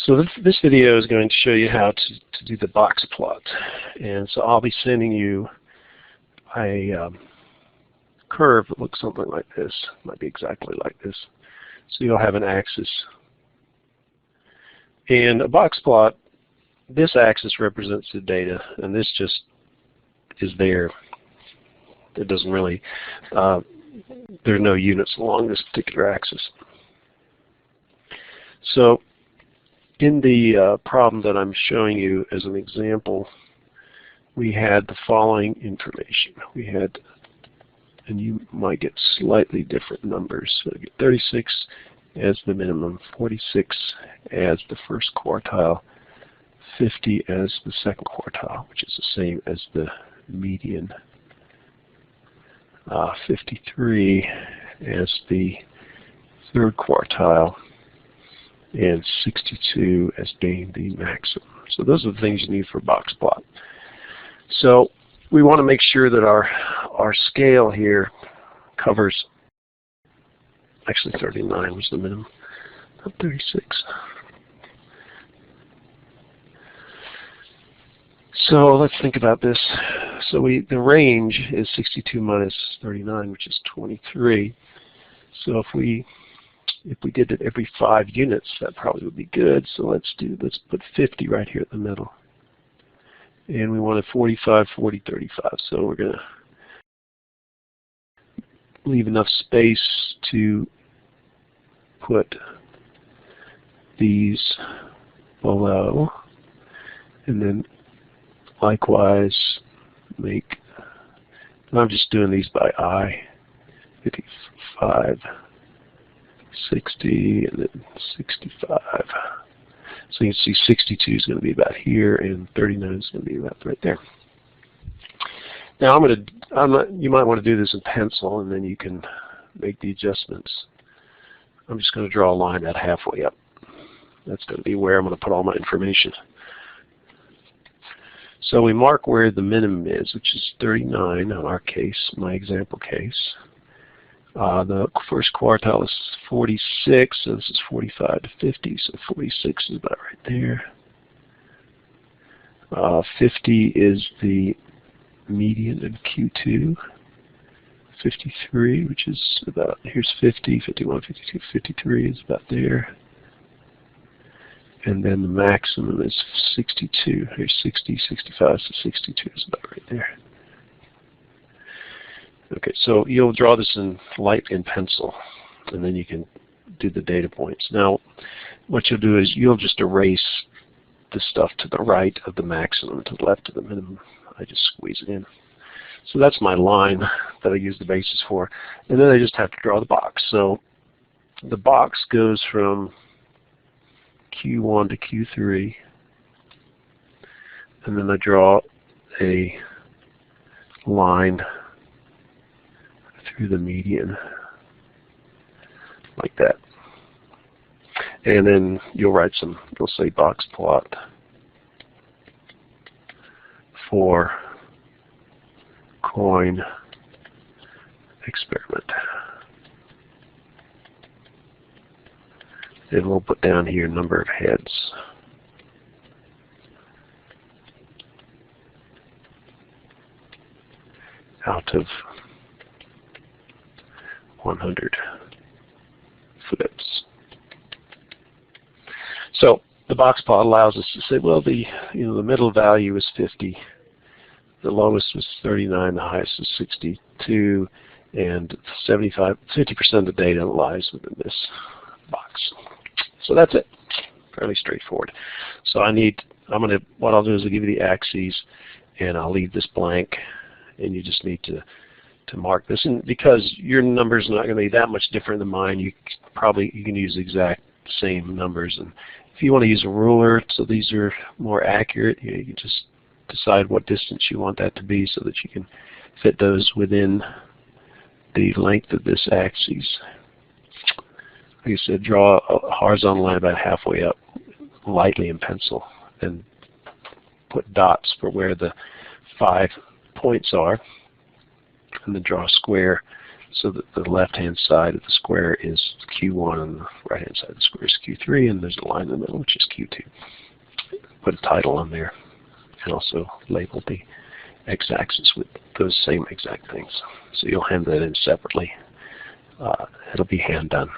So this video is going to show you how to do the box plot. And so I'll be sending you a curve that looks something like this. Might be exactly like this. So you'll have an axis. And a box plot, this axis represents the data, and this just is there. It doesn't really, there are no units along this particular axis. So in the problem that I'm showing you as an example, we had the following information. We had, and you might get slightly different numbers. So you get 36 as the minimum, 46 as the first quartile, 50 as the second quartile, which is the same as the median, 53 as the third quartile, and 62 as being the maximum. So those are the things you need for a box plot. So we want to make sure that our scale here covers, actually 39 was the minimum, not 36. So let's think about this. So the range is 62 minus 39, which is 23. So if we did it every 5 units, that probably would be good. So let's put 50 right here at the middle. And we wanted 45, 40, 35. So we're going to leave enough space to put these below, and then likewise make, and I'm just doing these by eye, 55, 60, and then 65. So you can see 62 is going to be about here, and 39 is going to be about right there. Now you might want to do this in pencil, and then you can make the adjustments. I'm just going to draw a line about halfway up. That's going to be where I'm going to put all my information. So we mark where the minimum is, which is 39 in our case, my example case. The first quartile is 46, so this is 45 to 50, so 46 is about right there. 50 is the median of Q2. 53, which is about, here's 50, 51, 52, 53 is about there. And then the maximum is 62. Here's 60, 65, so 62 is about right there. Okay, so you'll draw this in light in pencil, and then you can do the data points. Now, what you'll do is you'll just erase the stuff to the right of the maximum, to the left of the minimum. I just squeeze it in. So that's my line that I use the basis for. And then I just have to draw the box. So the box goes from Q1 to Q3, and then I draw a line through the median like that. And then you'll say box plot for coin experiment. And we'll put down here number of heads. Out of 100 flips. So the box plot allows us to say, well, the middle value is 50. The lowest was 39, the highest was 62, and 50% of the data lies within this box. So that's it. Fairly straightforward. So what I'll do is I'll give you the axes, and I'll leave this blank, and you just need to mark this. And because your number is not going to be that much different than mine, you can use the exact same numbers. And if you want to use a ruler, so these are more accurate, you can just decide what distance you want that to be so that you can fit those within the length of this axis. Like I said, draw a horizontal line about halfway up, lightly in pencil, and put dots for where the 5 points are, and then draw a square so that the left-hand side of the square is Q1 and the right-hand side of the square is Q3, and there's a line in the middle which is Q2. Put a title on there, and also label the x-axis with those same exact things. So you'll hand that in separately. It'll be hand done.